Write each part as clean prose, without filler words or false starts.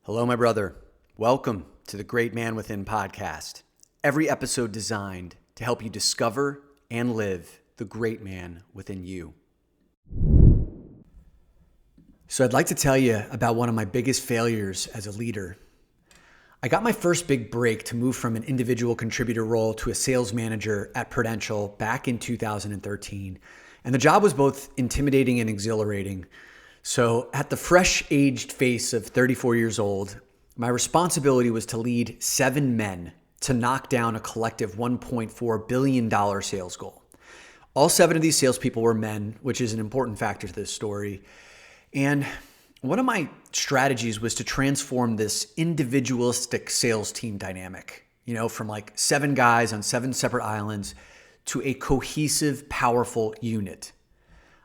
Hello, my brother. Welcome to the Great Man Within podcast. Every episode designed to help you discover and live the great man within you. So I'd like to tell you about one of my biggest failures as a leader. I got my first big break to move from an individual contributor role to a sales manager at Prudential back in 2013. And the job was both intimidating and exhilarating. So at the fresh-aged face of 34 years old, my responsibility was to lead 7 men to knock down a collective $1.4 billion sales goal. All 7 of these salespeople were men, which is an important factor to this story. And one of my strategies was to transform this individualistic sales team dynamic, from like 7 guys on 7 separate islands to a cohesive, powerful unit.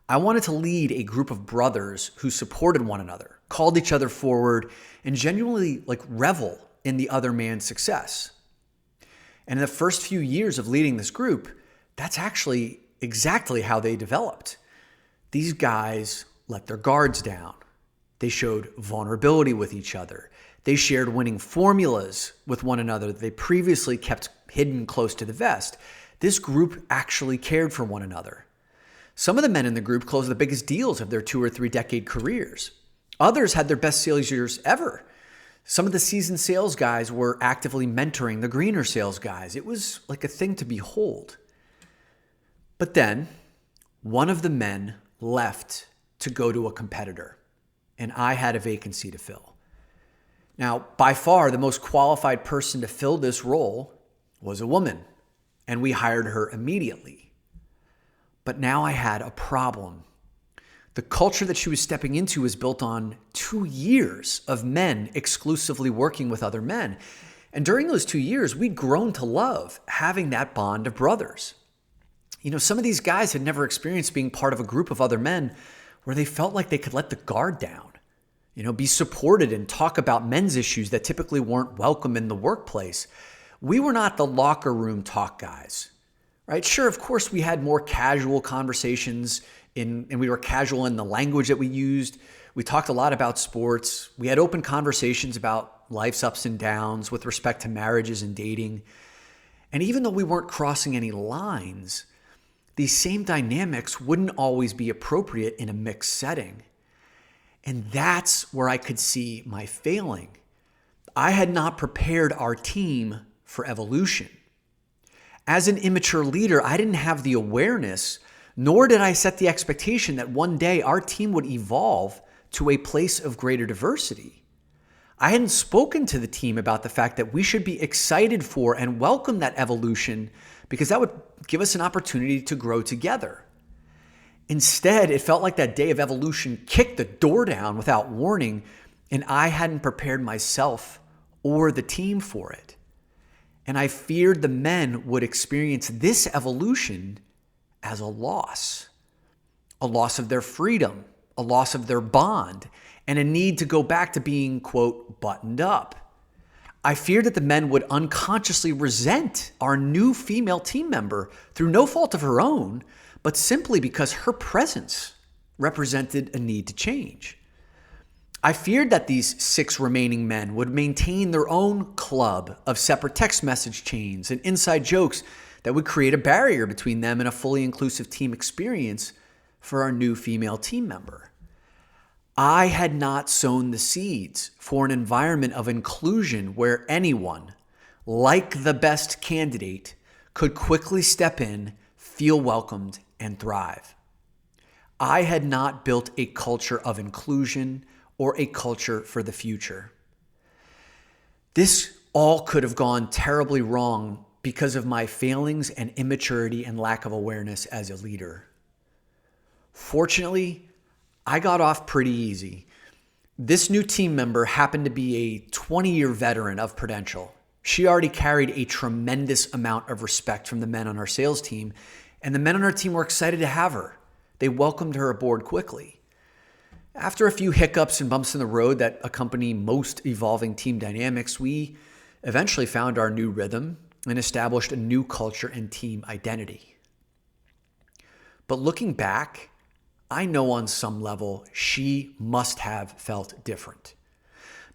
I wanted to lead a group of brothers who supported one another, called each other forward, and genuinely revel in the other man's success. And in the first few years of leading this group, that's actually exactly how they developed. These guys let their guards down. They showed vulnerability with each other. They shared winning formulas with one another that they previously kept hidden close to the vest. This group actually cared for one another. Some of the men in the group closed the biggest deals of their 2 or 3 decade careers. Others had their best sales years ever. Some of the seasoned sales guys were actively mentoring the greener sales guys. It was like a thing to behold. But then one of the men left to go to a competitor, and I had a vacancy to fill. Now, by far, the most qualified person to fill this role was a woman, and we hired her immediately. But now I had a problem. The culture that she was stepping into was built on 2 years of men exclusively working with other men. And during those 2 years, we'd grown to love having that bond of brothers. Some of these guys had never experienced being part of a group of other men where they felt like they could let the guard down, be supported and talk about men's issues that typically weren't welcome in the workplace. We were not the locker room talk guys. Right? Sure, of course, we had more casual conversations and we were casual in the language that we used. We talked a lot about sports. We had open conversations about life's ups and downs with respect to marriages and dating. And even though we weren't crossing any lines, these same dynamics wouldn't always be appropriate in a mixed setting. And that's where I could see my failing. I had not prepared our team for evolution. As an immature leader, I didn't have the awareness, nor did I set the expectation that one day our team would evolve to a place of greater diversity. I hadn't spoken to the team about the fact that we should be excited for and welcome that evolution because that would give us an opportunity to grow together. Instead, it felt like that day of evolution kicked the door down without warning, and I hadn't prepared myself or the team for it. And I feared the men would experience this evolution as a loss of their freedom, a loss of their bond, and a need to go back to being, quote, buttoned up. I feared that the men would unconsciously resent our new female team member through no fault of her own, but simply because her presence represented a need to change. I feared that these 6 remaining men would maintain their own club of separate text message chains and inside jokes that would create a barrier between them and a fully inclusive team experience for our new female team member. I had not sown the seeds for an environment of inclusion where anyone, like the best candidate, could quickly step in, feel welcomed, and thrive. I had not built a culture of inclusion or a culture for the future. This all could have gone terribly wrong because of my failings and immaturity and lack of awareness as a leader. Fortunately, I got off pretty easy. This new team member happened to be a 20-year veteran of Prudential. She already carried a tremendous amount of respect from the men on our sales team, and the men on our team were excited to have her. They welcomed her aboard quickly. After a few hiccups and bumps in the road that accompany most evolving team dynamics, we eventually found our new rhythm and established a new culture and team identity. But looking back, I know on some level she must have felt different.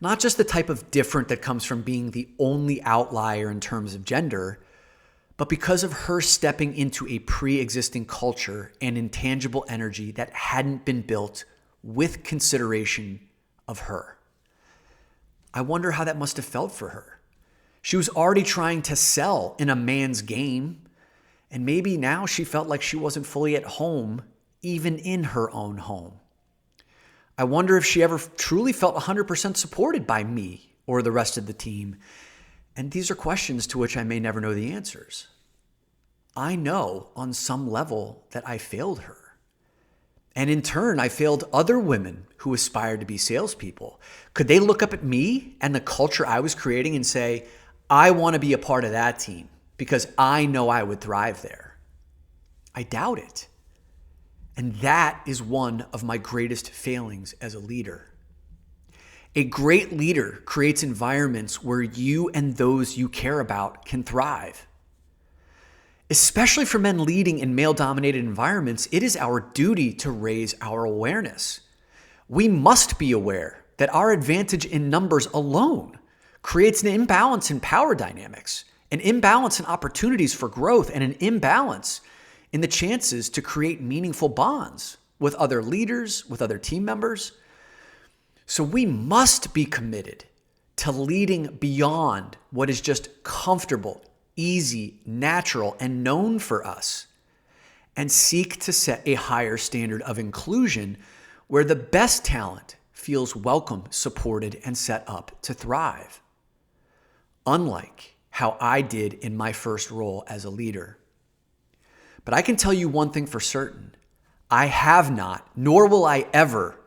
Not just the type of different that comes from being the only outlier in terms of gender, but because of her stepping into a pre-existing culture and intangible energy that hadn't been built with consideration of her. I wonder how that must have felt for her. She was already trying to sell in a man's game, and maybe now she felt like she wasn't fully at home, even in her own home. I wonder if she ever truly felt 100% supported by me or the rest of the team. And these are questions to which I may never know the answers. I know on some level that I failed her. And in turn, I failed other women who aspired to be salespeople. Could they look up at me and the culture I was creating and say, I want to be a part of that team because I know I would thrive there? I doubt it. And that is one of my greatest failings as a leader. A great leader creates environments where you and those you care about can thrive. Especially for men leading in male-dominated environments, it is our duty to raise our awareness. We must be aware that our advantage in numbers alone creates an imbalance in power dynamics, an imbalance in opportunities for growth, and an imbalance in the chances to create meaningful bonds with other leaders, with other team members. So we must be committed to leading beyond what is just comfortable, easy, natural, and known for us, and seek to set a higher standard of inclusion where the best talent feels welcome, supported, and set up to thrive. Unlike how I did in my first role as a leader. But I can tell you one thing for certain. I have not, nor will I ever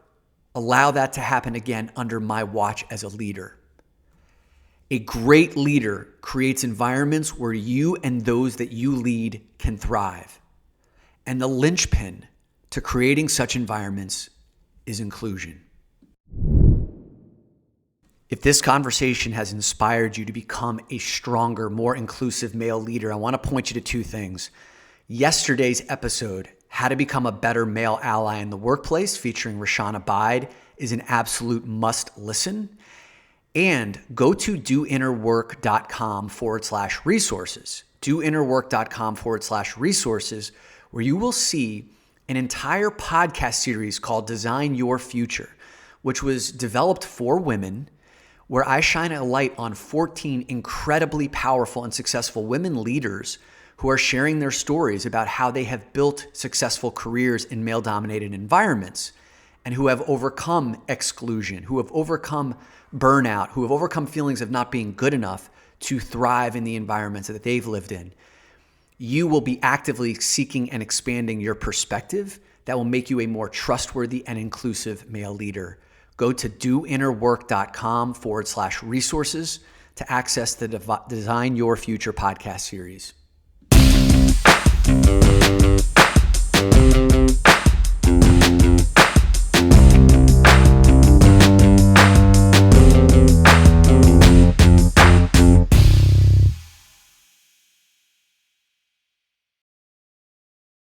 allow that to happen again under my watch as a leader. A great leader creates environments where you and those that you lead can thrive. And the linchpin to creating such environments is inclusion. If this conversation has inspired you to become a stronger, more inclusive male leader, I want to point you to two things. Yesterday's episode, How to Become a Better Male Ally in the Workplace, featuring Rashawn Abide, is an absolute must listen. And go to doinnerwork.com/resources, doinnerwork.com/resources, where you will see an entire podcast series called Design Your Future, which was developed for women, where I shine a light on 14 incredibly powerful and successful women leaders who are sharing their stories about how they have built successful careers in male-dominated environments and who have overcome exclusion, who have overcome burnout, who have overcome feelings of not being good enough to thrive in the environments that they've lived in. You will be actively seeking and expanding your perspective that will make you a more trustworthy and inclusive male leader. Go to doinnerwork.com/resources to access the Design Your Future podcast series.